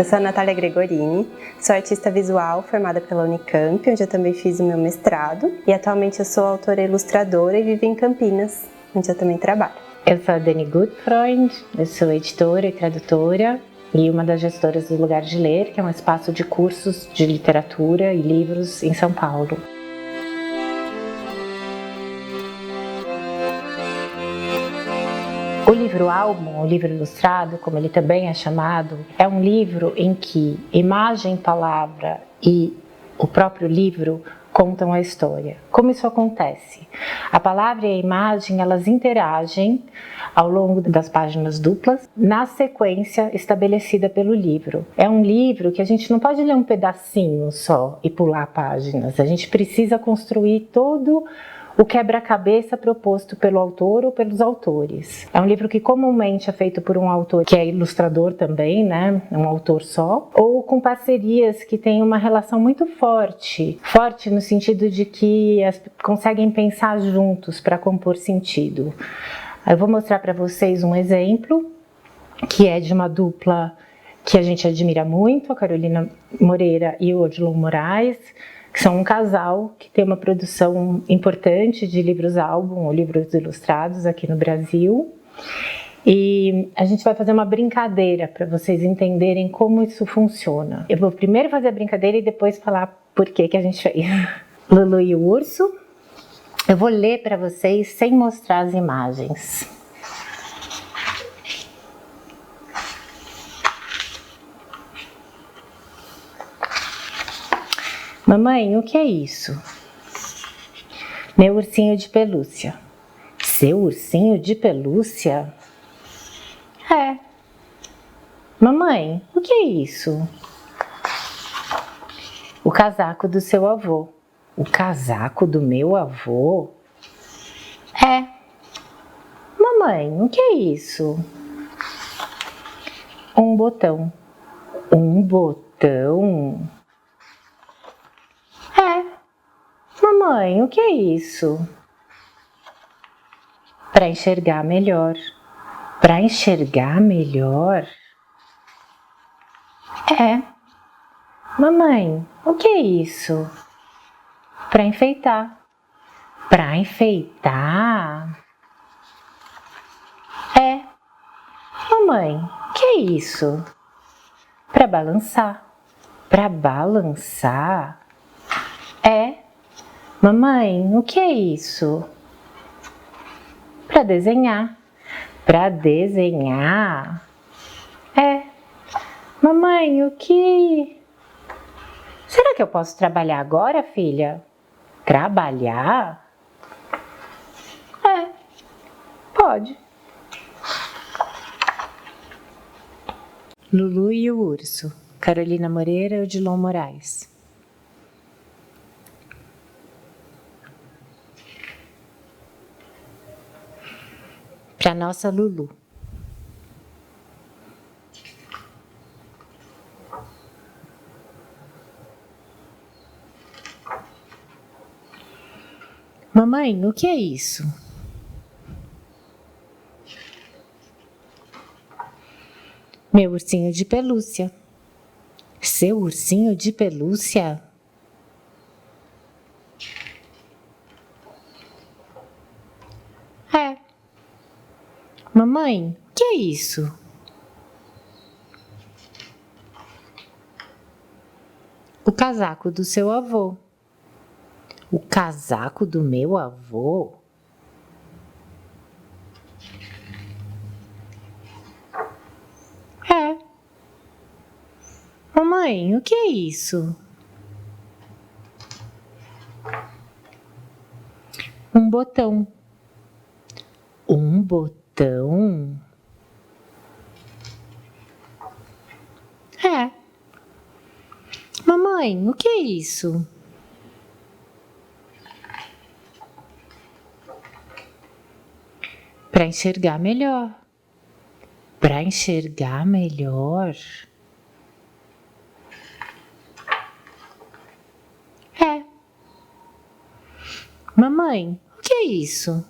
Eu sou a Natália Gregorini, sou artista visual formada pela Unicamp, onde eu também fiz o meu mestrado, e atualmente eu sou autora e ilustradora e vivo em Campinas, onde eu também trabalho. Eu sou a Dani Gutfreund, eu sou editora e tradutora e uma das gestoras do Lugar de Ler, que é um espaço de cursos de literatura e livros em São Paulo. O livro-álbum, o livro ilustrado, como ele também é chamado, é um livro em que imagem, palavra e o próprio livro contam a história. Como isso acontece? A palavra e a imagem, elas interagem ao longo das páginas duplas, na sequência estabelecida pelo livro. É um livro que a gente não pode ler um pedacinho só e pular páginas. A gente precisa construir todo o quebra-cabeça proposto pelo autor ou pelos autores. É um livro que comumente é feito por um autor que é ilustrador também, né? Um autor só, ou com parcerias que têm uma relação muito forte. Forte no sentido de que conseguem pensar juntos para compor sentido. Eu vou mostrar para vocês um exemplo, que é de uma dupla que a gente admira muito, a Carolina Moreira e o Odilon Moraes, que são um casal que tem uma produção importante de livros-álbum ou livros ilustrados aqui no Brasil. E a gente vai fazer uma brincadeira para vocês entenderem como isso funciona. Eu vou primeiro fazer a brincadeira e depois falar por que a gente fez. Lulu e o Urso. Eu vou ler para vocês sem mostrar as imagens. Mamãe, o que é isso? Meu ursinho de pelúcia. Seu ursinho de pelúcia? É. Mamãe, o que é isso? O casaco do seu avô. O casaco do meu avô? É. Mamãe, o que é isso? Um botão. Um botão? Mamãe, o que é isso? Para enxergar melhor. Para enxergar melhor? É. Mamãe, o que é isso? Para enfeitar. Para enfeitar? É. Mamãe, o que é isso? Para balançar. Para balançar? É. Mamãe, o que é isso? Para desenhar. Para desenhar? É. Mamãe, o que... Será que eu posso trabalhar agora, filha? Trabalhar? É. Pode. Lulu e o Urso. Carolina Moreira e Odilon Moraes. Para nossa Lulu. Mamãe, o que é isso? Meu ursinho de pelúcia. Seu ursinho de pelúcia? É. Mamãe, o que é isso? O casaco do seu avô. O casaco do meu avô? É. Mamãe, o que é isso? Um botão. Um botão? É. Mamãe, o que é isso? Para enxergar melhor. Para enxergar melhor? É. Mamãe, o que é isso?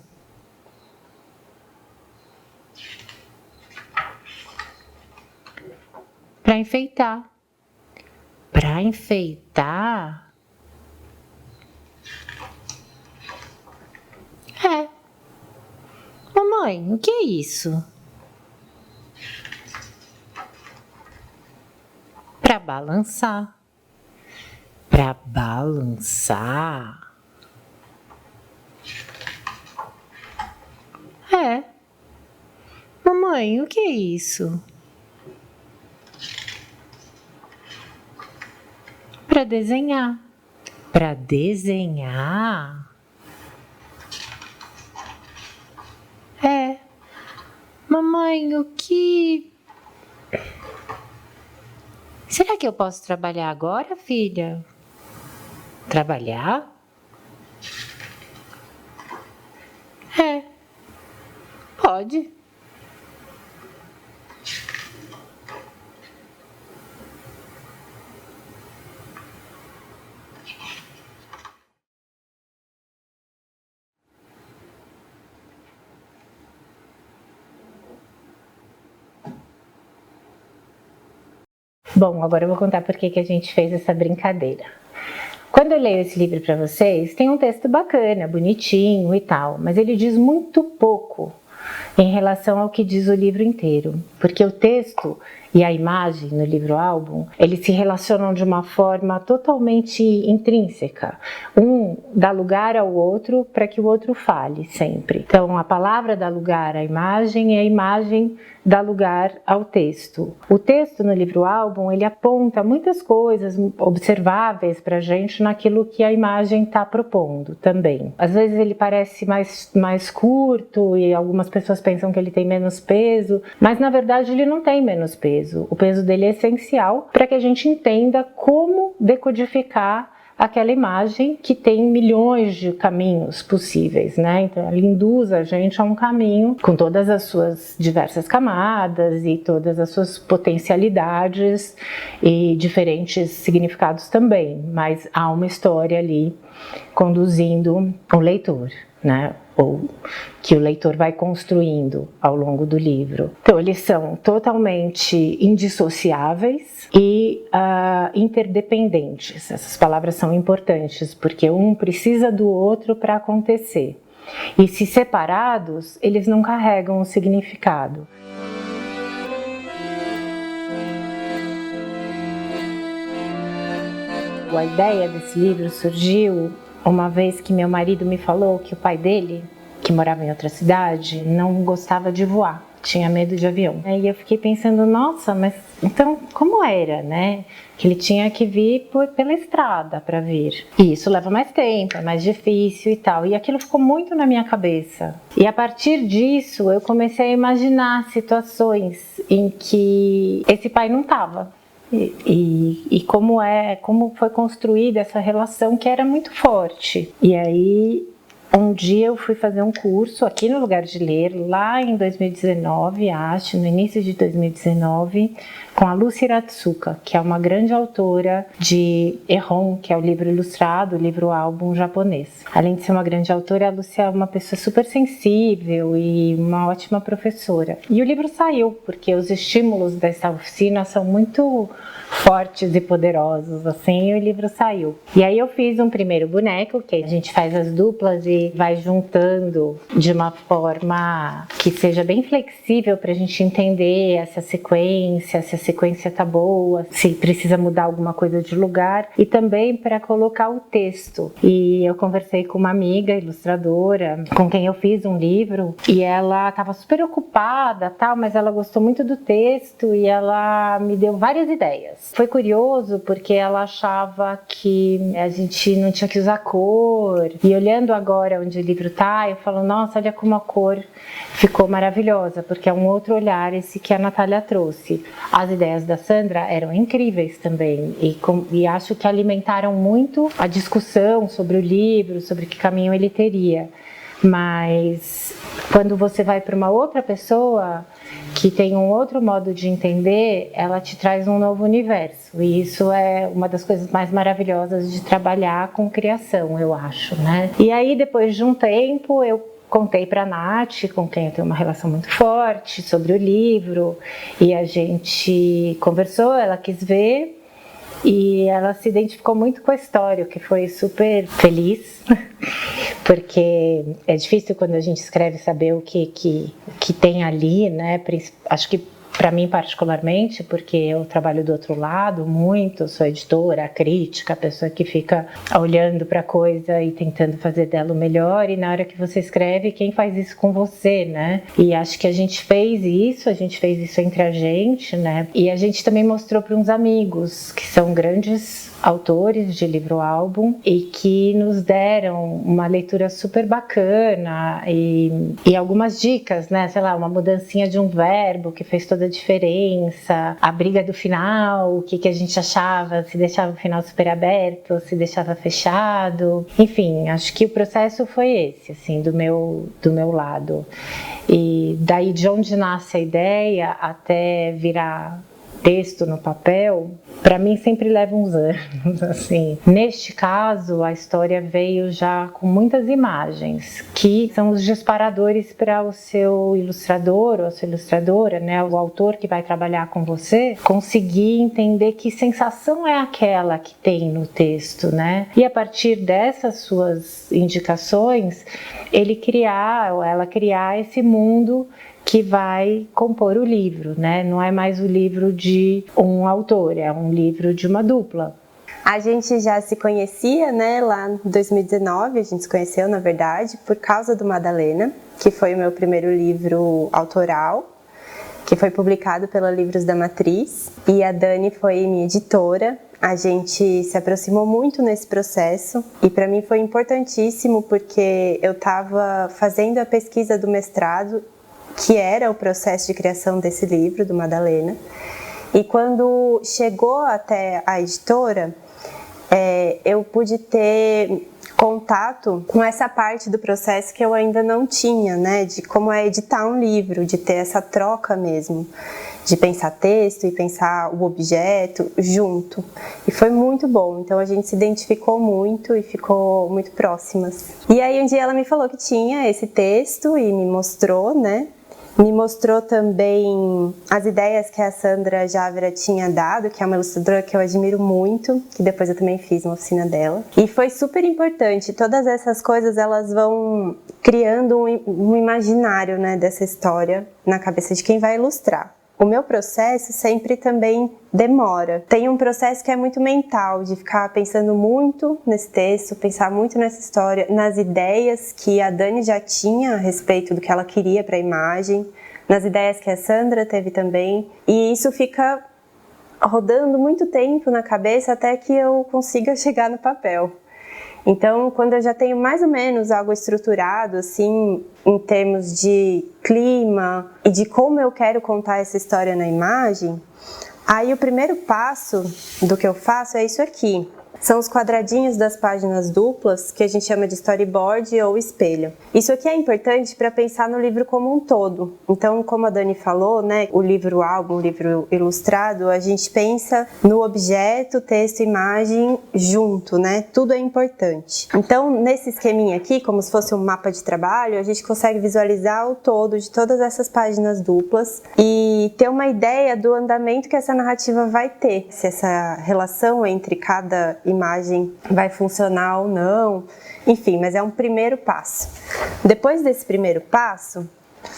Para enfeitar. Para enfeitar? É. Mamãe, o que é isso? Para balançar. Para balançar? É. Mamãe, o que é isso? Para desenhar. Para desenhar? É. Mamãe, o que... Será que eu posso trabalhar agora, filha? Trabalhar? É. Pode. Bom, agora eu vou contar por que a gente fez essa brincadeira. Quando eu leio esse livro para vocês, tem um texto bacana, bonitinho e tal, mas ele diz muito pouco em relação ao que diz o livro inteiro, porque o texto e a imagem no livro-álbum, eles se relacionam de uma forma totalmente intrínseca. Um dá lugar ao outro para que o outro fale sempre. Então, a palavra dá lugar à imagem e a imagem dá lugar ao texto. O texto no livro-álbum, ele aponta muitas coisas observáveis para a gente naquilo que a imagem está propondo também. Às vezes ele parece mais curto e algumas pessoas pensam que ele tem menos peso, mas na verdade ele não tem menos peso. O peso dele é essencial para que a gente entenda como decodificar aquela imagem que tem milhões de caminhos possíveis, né? Então ela induz a gente a um caminho com todas as suas diversas camadas e todas as suas potencialidades e diferentes significados também, mas há uma história ali conduzindo o leitor, né? Ou que o leitor vai construindo ao longo do livro. Então, eles são totalmente indissociáveis e interdependentes. Essas palavras são importantes, porque um precisa do outro para acontecer. E se separados, eles não carregam o significado. A ideia desse livro surgiu uma vez que meu marido me falou que o pai dele, que morava em outra cidade, não gostava de voar, tinha medo de avião. E eu fiquei pensando, nossa, mas então como era, né? Que ele tinha que vir pela estrada para vir. E isso leva mais tempo, é mais difícil e tal. E aquilo ficou muito na minha cabeça. E a partir disso eu comecei a imaginar situações em que esse pai não estava. E como foi construída essa relação que era muito forte. E aí, um dia eu fui fazer um curso aqui no Lugar de Ler, lá em 2019, acho, no início de 2019, com a Lucy Iratsuka, que é uma grande autora de Ehon, que é o livro ilustrado, o livro-álbum japonês. Além de ser uma grande autora, a Lucy é uma pessoa super sensível e uma ótima professora. E o livro saiu, porque os estímulos dessa oficina são muito fortes e poderosos, assim, e o livro saiu. E aí eu fiz um primeiro boneco, que a gente faz as duplas e vai juntando de uma forma que seja bem flexível para a gente entender essa sequência, se a sequência tá boa, se precisa mudar alguma coisa de lugar, e também para colocar o texto. E eu conversei com uma amiga ilustradora com quem eu fiz um livro e ela estava super ocupada, tal, mas ela gostou muito do texto e ela me deu várias ideias. Foi curioso porque ela achava que a gente não tinha que usar cor, e olhando agora onde o livro tá, eu falo, nossa, olha como a cor ficou maravilhosa, porque é um outro olhar esse que a Natália trouxe. As ideias da Sandra eram incríveis também e acho que alimentaram muito a discussão sobre o livro, sobre que caminho ele teria. Mas quando você vai para uma outra pessoa que tem um outro modo de entender, ela te traz um novo universo. E isso é uma das coisas mais maravilhosas de trabalhar com criação, eu acho, né? E aí, depois de um tempo, eu contei para a Nath, com quem eu tenho uma relação muito forte, sobre o livro, e a gente conversou, ela quis ver, e ela se identificou muito com a história, o que foi super feliz, porque é difícil quando a gente escreve saber o que tem ali, né? Acho que para mim particularmente, porque eu trabalho do outro lado muito, sou editora, crítica, a pessoa que fica olhando para a coisa e tentando fazer dela o melhor, e na hora que você escreve, quem faz isso com você, né? E acho que a gente fez isso entre a gente, né? E a gente também mostrou para uns amigos, que são grandes autores de livro-álbum e que nos deram uma leitura super bacana e algumas dicas, né? Sei lá, uma mudancinha de um verbo que fez toda a diferença, a briga do final, o que a gente achava, se deixava o final super aberto, se deixava fechado. Enfim, acho que o processo foi esse, assim, do meu lado. E daí de onde nasce a ideia até virar texto no papel, para mim sempre leva uns anos, assim. Neste caso, a história veio já com muitas imagens, que são os disparadores para o seu ilustrador ou a sua ilustradora, né, o autor que vai trabalhar com você, conseguir entender que sensação é aquela que tem no texto, né? E a partir dessas suas indicações, ele criar ou ela criar esse mundo que vai compor o livro, né? Não é mais o livro de um autor, é um livro de uma dupla. A gente já se conhecia, né? Lá em 2019, a gente se conheceu, na verdade, por causa do Madalena, que foi o meu primeiro livro autoral, que foi publicado pela Livros da Matriz, e a Dani foi minha editora. A gente se aproximou muito nesse processo e para mim foi importantíssimo porque eu estava fazendo a pesquisa do mestrado, que era o processo de criação desse livro, do Madalena. E quando chegou até a editora, eu pude ter contato com essa parte do processo que eu ainda não tinha, né? De como é editar um livro, de ter essa troca mesmo, de pensar texto e pensar o objeto junto. E foi muito bom, então a gente se identificou muito e ficou muito próximas. E aí um dia ela me falou que tinha esse texto e me mostrou, né? Me mostrou também as ideias que a Sandra Jávera tinha dado, que é uma ilustradora que eu admiro muito, que depois eu também fiz uma oficina dela. E foi super importante, todas essas coisas elas vão criando um imaginário, né, dessa história na cabeça de quem vai ilustrar. O meu processo sempre também demora. Tem um processo que é muito mental, de ficar pensando muito nesse texto, pensar muito nessa história, nas ideias que a Dani já tinha a respeito do que ela queria para a imagem, nas ideias que a Sandra teve também. E isso fica rodando muito tempo na cabeça até que eu consiga chegar no papel. Então, quando eu já tenho mais ou menos algo estruturado, assim, em termos de clima e de como eu quero contar essa história na imagem, aí o primeiro passo do que eu faço é isso aqui. São os quadradinhos das páginas duplas, que a gente chama de storyboard ou espelho. Isso aqui é importante para pensar no livro como um todo. Então, como a Dani falou, né, o livro-álbum, o livro ilustrado, a gente pensa no objeto, texto e imagem junto, né? Tudo é importante. Então, nesse esqueminha aqui, como se fosse um mapa de trabalho, a gente consegue visualizar o todo de todas essas páginas duplas e ter uma ideia do andamento que essa narrativa vai ter. Se essa relação entre cada imagem vai funcionar ou não, enfim, mas é um primeiro passo. Depois desse primeiro passo,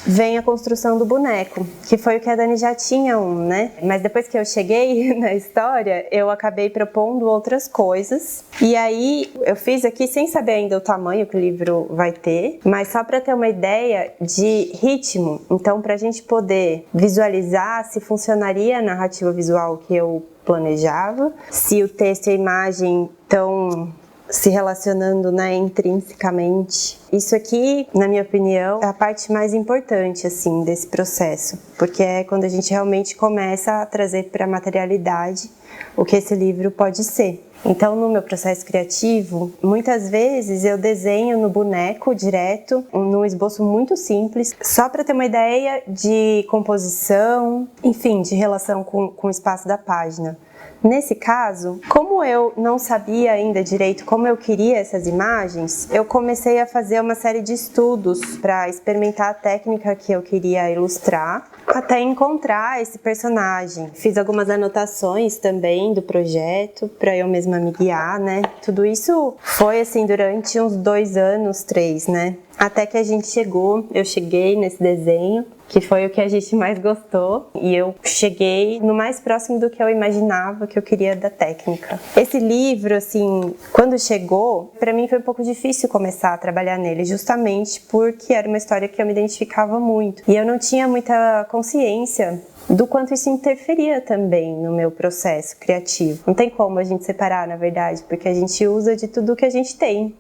vem a construção do boneco, que foi o que a Dani já tinha né? Mas depois que eu cheguei na história, eu acabei propondo outras coisas. E aí, eu fiz aqui sem saber ainda o tamanho que o livro vai ter, mas só para ter uma ideia de ritmo. Então, para a gente poder visualizar se funcionaria a narrativa visual que eu planejava, se o texto e a imagem estão se relacionando, né, intrinsecamente. Isso aqui, na minha opinião, é a parte mais importante, assim, desse processo, porque é quando a gente realmente começa a trazer para a materialidade o que esse livro pode ser. Então, no meu processo criativo, muitas vezes eu desenho no boneco direto, num esboço muito simples, só para ter uma ideia de composição, enfim, de relação com o espaço da página. Nesse caso, como eu não sabia ainda direito como eu queria essas imagens, eu comecei a fazer uma série de estudos para experimentar a técnica que eu queria ilustrar, até encontrar esse personagem. Fiz algumas anotações também do projeto para eu mesma me guiar, né? Tudo isso foi assim durante uns 2 anos, 3, né? Até que eu cheguei nesse desenho, que foi o que a gente mais gostou, e eu cheguei no mais próximo do que eu imaginava que eu queria da técnica. Esse livro, assim, quando chegou, para mim foi um pouco difícil começar a trabalhar nele, justamente porque era uma história que eu me identificava muito. E eu não tinha muita consciência do quanto isso interferia também no meu processo criativo. Não tem como a gente separar, na verdade, porque a gente usa de tudo que a gente tem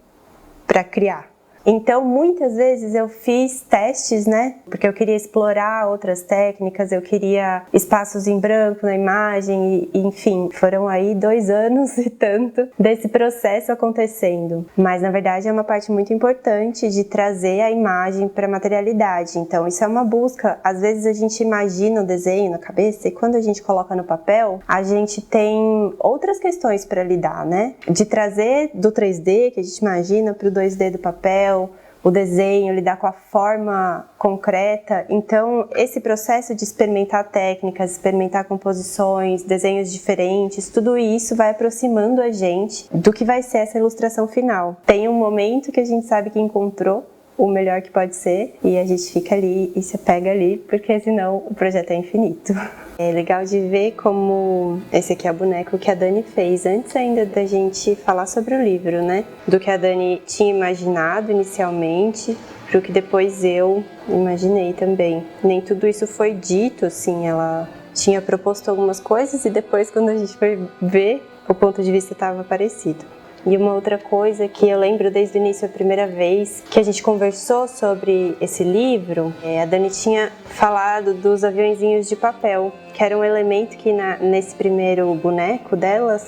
para criar. Então, muitas vezes eu fiz testes, né? Porque eu queria explorar outras técnicas, eu queria espaços em branco na imagem, e, enfim, foram aí 2 anos e tanto desse processo acontecendo. Mas, na verdade, é uma parte muito importante de trazer a imagem para a materialidade. Então, isso é uma busca. Às vezes a gente imagina o desenho na cabeça e quando a gente coloca no papel, a gente tem outras questões para lidar, né? De trazer do 3D, que a gente imagina, para o 2D do papel, o desenho, lidar com a forma concreta. Então, esse processo de experimentar técnicas, experimentar composições, desenhos diferentes, tudo isso vai aproximando a gente do que vai ser essa ilustração final. Tem um momento que a gente sabe que encontrou o melhor que pode ser e a gente fica ali e se pega ali, porque senão o projeto é infinito. É legal de ver como esse aqui é o boneco que a Dani fez antes ainda da gente falar sobre o livro, né? Do que a Dani tinha imaginado inicialmente, pro que depois eu imaginei também. Nem tudo isso foi dito, assim, ela tinha proposto algumas coisas e depois quando a gente foi ver, o ponto de vista estava parecido. E uma outra coisa que eu lembro desde o início, a primeira vez que a gente conversou sobre esse livro, a Dani tinha falado dos aviõezinhos de papel, que era um elemento que nesse primeiro boneco dela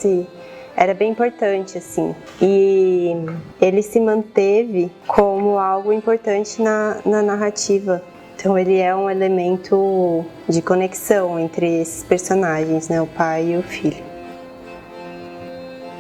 era bem importante, assim. E ele se manteve como algo importante na narrativa. Então ele é um elemento de conexão entre esses personagens, né, o pai e o filho.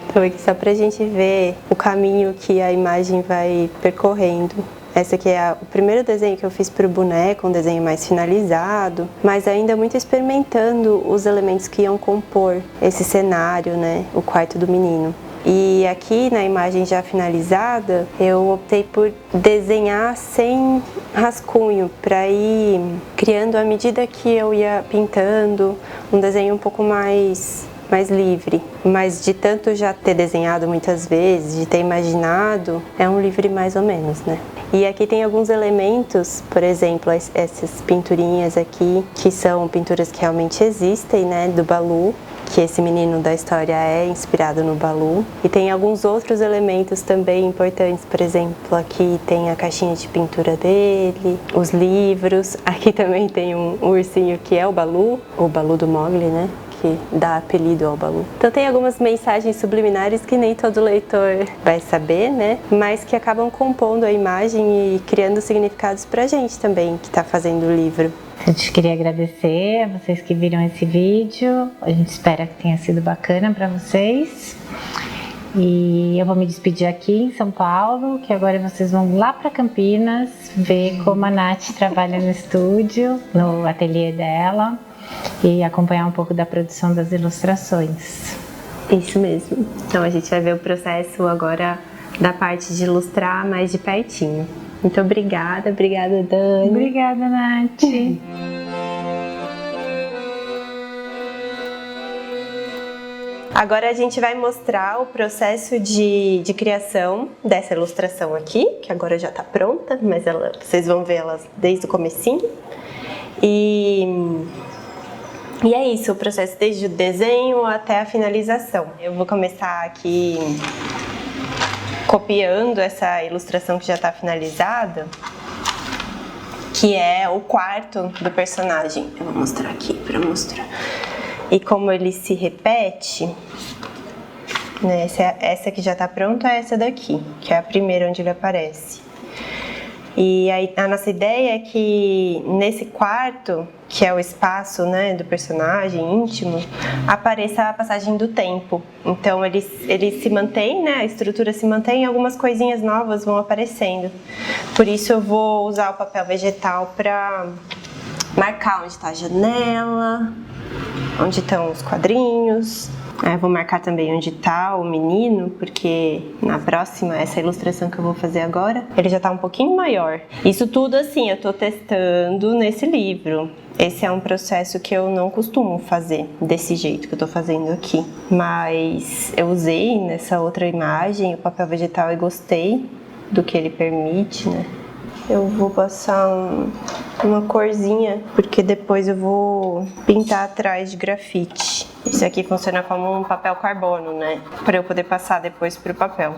Então aqui só pra gente ver o caminho que a imagem vai percorrendo. Esse aqui é o primeiro desenho que eu fiz para o boneco, um desenho mais finalizado, mas ainda muito experimentando os elementos que iam compor esse cenário, né, o quarto do menino. E aqui na imagem já finalizada, eu optei por desenhar sem rascunho, para ir criando à medida que eu ia pintando um desenho um pouco mais livre, mas de tanto já ter desenhado muitas vezes, de ter imaginado, é um livre mais ou menos, né? E aqui tem alguns elementos, por exemplo, essas pinturinhas aqui, que são pinturas que realmente existem, né, do Baloo, que esse menino da história é inspirado no Baloo. E tem alguns outros elementos também importantes, por exemplo, aqui tem a caixinha de pintura dele, os livros, aqui também tem um ursinho que é o Baloo do Mowgli, né? Que dá apelido ao Baloo. Então tem algumas mensagens subliminares que nem todo leitor vai saber, né? Mas que acabam compondo a imagem e criando significados pra gente também, que tá fazendo o livro. A gente queria agradecer a vocês que viram esse vídeo. A gente espera que tenha sido bacana para vocês. E eu vou me despedir aqui em São Paulo, que agora vocês vão lá para Campinas ver como a Nath trabalha no estúdio, no ateliê dela, e acompanhar um pouco da produção das ilustrações. Isso mesmo. Então a gente vai ver o processo agora da parte de ilustrar mais de pertinho. Muito obrigada Dani. Obrigada, Nath. Agora a gente vai mostrar o processo de criação dessa ilustração aqui, que agora já está pronta, mas vocês vão ver ela desde o comecinho. E é isso, o processo desde o desenho até a finalização. Eu vou começar aqui copiando essa ilustração que já está finalizada, que é o quarto do personagem. Eu vou mostrar aqui para mostrar. E como ele se repete, né, essa que já está pronta é essa daqui, que é a primeira onde ele aparece. E aí, a nossa ideia é que nesse quarto, que é o espaço, né, do personagem íntimo, apareça a passagem do tempo. Então ele se mantém, né, a estrutura se mantém e algumas coisinhas novas vão aparecendo. Por isso eu vou usar o papel vegetal para marcar onde está a janela, onde estão os quadrinhos. Eu vou marcar também onde está o menino, porque na próxima, essa ilustração que eu vou fazer agora, ele já está um pouquinho maior. Isso tudo assim, eu estou testando nesse livro. Esse é um processo que eu não costumo fazer desse jeito que eu estou fazendo aqui. Mas eu usei nessa outra imagem o papel vegetal e gostei do que ele permite, né? Eu vou passar uma corzinha, porque depois eu vou pintar atrás de grafite. Esse aqui funciona como um papel carbono, né? Para eu poder passar depois pro papel.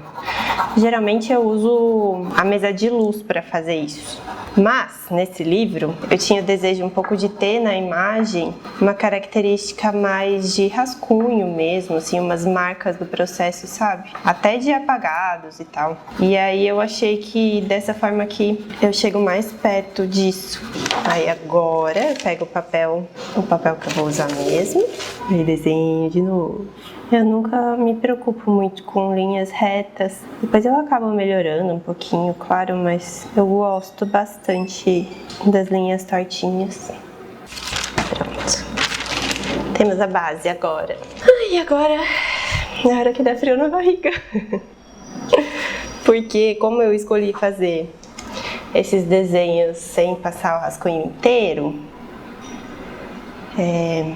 Geralmente eu uso a mesa de luz para fazer isso. Mas, nesse livro, eu tinha o desejo um pouco de ter na imagem uma característica mais de rascunho mesmo, assim, umas marcas do processo, sabe? Até de apagados e tal. E aí eu achei que dessa forma aqui eu chego mais perto disso. Aí agora eu pego o papel que eu vou usar mesmo, e desenho de novo. Eu nunca me preocupo muito com linhas retas. Depois eu acabo melhorando um pouquinho, claro, mas eu gosto bastante das linhas tortinhas. Pronto. Temos a base agora. E agora é a hora que dá frio na barriga. Porque como eu escolhi fazer esses desenhos sem passar o rascunho inteiro, é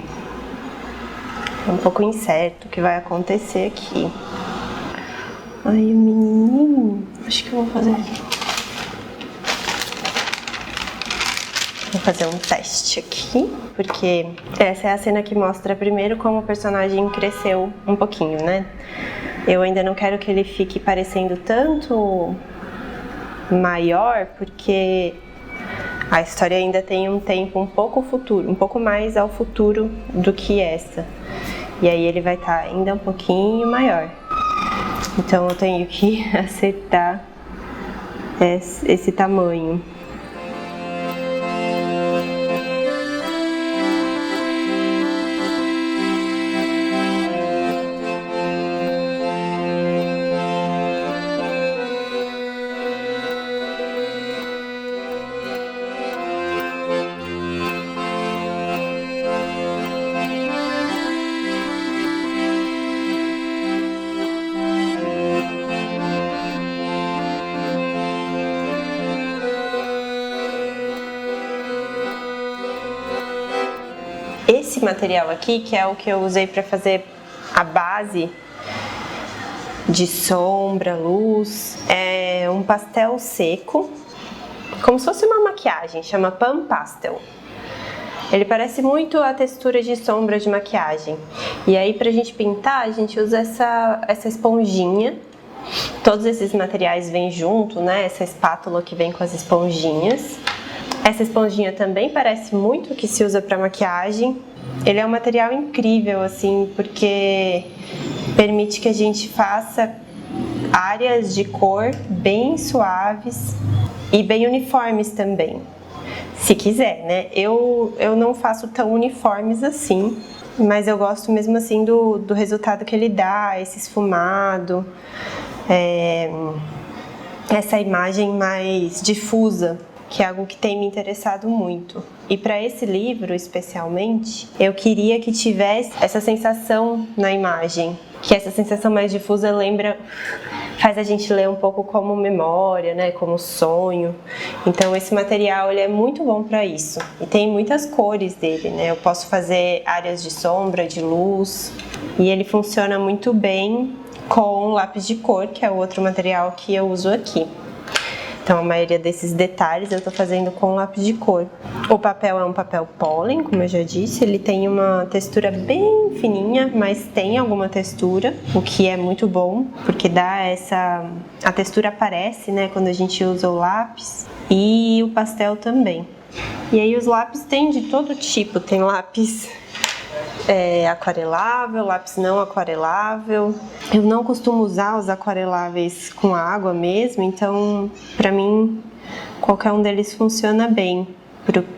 um pouco incerto o que vai acontecer aqui. Ai, o menininho, acho que eu vou fazer. Vou fazer um teste aqui, porque essa é a cena que mostra primeiro como o personagem cresceu um pouquinho, né? Eu ainda não quero que ele fique parecendo tanto maior, porque a história ainda tem um tempo um pouco futuro, um pouco mais ao futuro do que essa. E aí ele vai estar ainda um pouquinho maior. Então eu tenho que acertar esse tamanho. Esse material aqui, que é o que eu usei para fazer a base de sombra, luz, é um pastel seco, como se fosse uma maquiagem, chama Pan Pastel. Ele parece muito a textura de sombra de maquiagem. E aí pra gente pintar, a gente usa essa esponjinha. Todos esses materiais vêm junto, né? Essa espátula que vem com as esponjinhas. Essa esponjinha também parece muito o que se usa para maquiagem. Ele é um material incrível, assim, porque permite que a gente faça áreas de cor bem suaves e bem uniformes também, se quiser, né? Eu não faço tão uniformes assim, mas eu gosto mesmo assim do resultado que ele dá, esse esfumado, essa imagem mais difusa, que é algo que tem me interessado muito. E para esse livro, especialmente, eu queria que tivesse essa sensação na imagem, que essa sensação mais difusa faz a gente ler um pouco como memória, né, como sonho. Então esse material ele é muito bom para isso. E tem muitas cores dele, né? Eu posso fazer áreas de sombra, de luz, e ele funciona muito bem com lápis de cor, que é o outro material que eu uso aqui. Então a maioria desses detalhes eu tô fazendo com lápis de cor. O papel é um papel pólen, como eu já disse, ele tem uma textura bem fininha, mas tem alguma textura, o que é muito bom, porque a textura aparece, né, quando a gente usa o lápis, e o pastel também. E aí os lápis tem de todo tipo, tem lápis aquarelável, lápis não aquarelável. Eu não costumo usar os aquareláveis com água mesmo, então para mim qualquer um deles funciona bem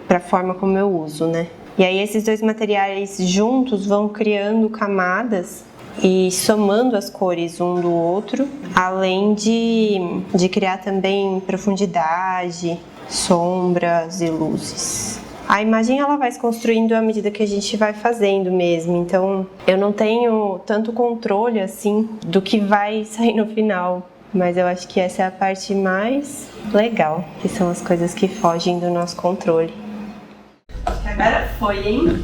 para a forma como eu uso, né? E aí esses dois materiais juntos vão criando camadas e somando as cores um do outro, além de criar também profundidade, sombras e luzes. A imagem ela vai se construindo à medida que a gente vai fazendo mesmo, então eu não tenho tanto controle assim do que vai sair no final, mas eu acho que essa é a parte mais legal, que são as coisas que fogem do nosso controle. Agora foi, hein?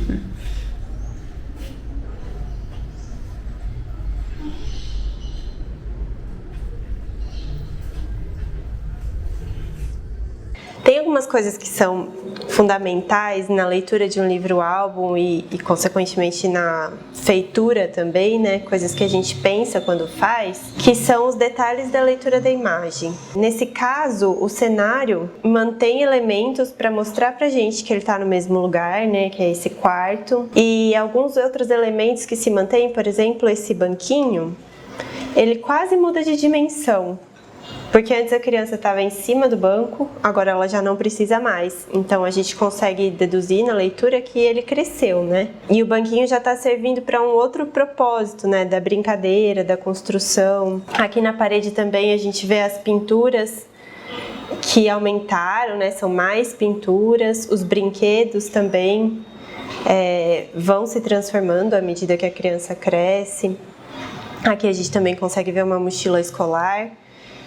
Tem algumas coisas que são fundamentais na leitura de um livro-álbum e consequentemente, na feitura também, né? Coisas que a gente pensa quando faz, que são os detalhes da leitura da imagem. Nesse caso, o cenário mantém elementos para mostrar pra gente que ele está no mesmo lugar, né? Que é esse quarto. E alguns outros elementos que se mantêm, por exemplo, esse banquinho, ele quase muda de dimensão. Porque antes a criança estava em cima do banco, agora ela já não precisa mais. Então a gente consegue deduzir na leitura que ele cresceu, né? E o banquinho já está servindo para um outro propósito, né? Da brincadeira, da construção. Aqui na parede também a gente vê as pinturas que aumentaram, né? São mais pinturas. Os brinquedos também vão se transformando à medida que a criança cresce. Aqui a gente também consegue ver uma mochila escolar.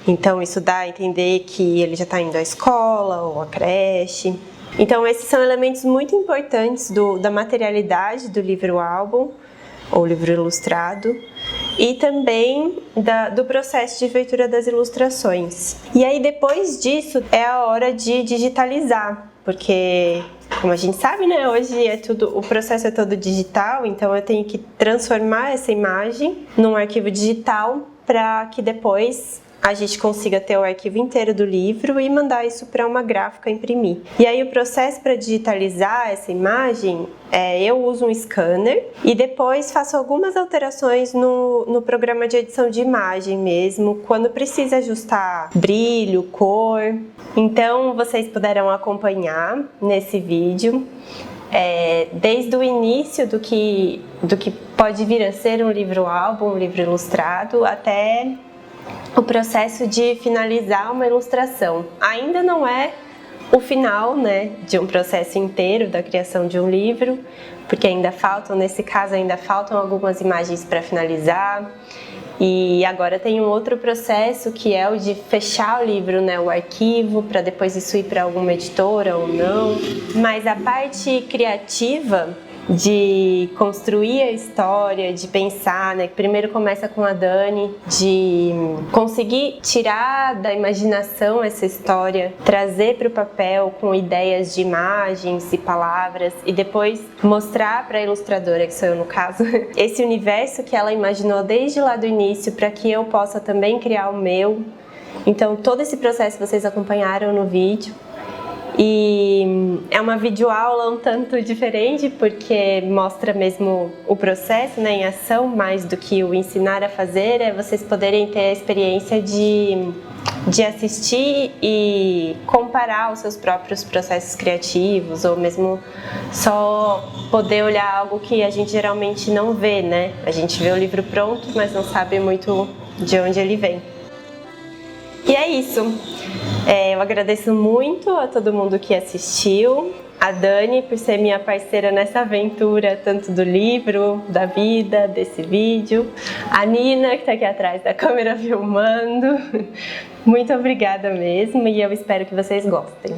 Então isso dá a entender que ele já está indo à escola ou à creche. Então esses são elementos muito importantes da materialidade do livro-álbum ou livro ilustrado e também do processo de feitura das ilustrações. E aí depois disso é a hora de digitalizar, porque como a gente sabe, né, hoje o processo é todo digital, então eu tenho que transformar essa imagem num arquivo digital para que depois a gente consiga ter o arquivo inteiro do livro e mandar isso para uma gráfica imprimir. E aí o processo para digitalizar essa imagem, eu uso um scanner e depois faço algumas alterações no programa de edição de imagem mesmo, quando precisa ajustar brilho, cor. Então vocês puderam acompanhar nesse vídeo desde o início do que pode vir a ser um livro-álbum, um livro ilustrado, até o processo de finalizar uma ilustração. Ainda não é o final, né, de um processo inteiro da criação de um livro, porque nesse caso ainda faltam algumas imagens para finalizar. E agora tem um outro processo que é o de fechar o livro, né, o arquivo, para depois isso ir para alguma editora ou não. Mas a parte criativa de construir a história, de pensar, né? Primeiro começa com a Dani, de conseguir tirar da imaginação essa história, trazer para o papel com ideias de imagens e palavras e depois mostrar para a ilustradora, que sou eu no caso, esse universo que ela imaginou desde lá do início para que eu possa também criar o meu. Então todo esse processo vocês acompanharam no vídeo. E é uma videoaula um tanto diferente porque mostra mesmo o processo, né, em ação, mais do que o ensinar a fazer, vocês poderem ter a experiência de assistir e comparar os seus próprios processos criativos ou mesmo só poder olhar algo que a gente geralmente não vê, né? A gente vê o livro pronto, mas não sabe muito de onde ele vem. E é isso. Eu agradeço muito a todo mundo que assistiu, a Dani por ser minha parceira nessa aventura, tanto do livro, da vida, desse vídeo, a Nina que está aqui atrás da câmera filmando. Muito obrigada mesmo e eu espero que vocês gostem.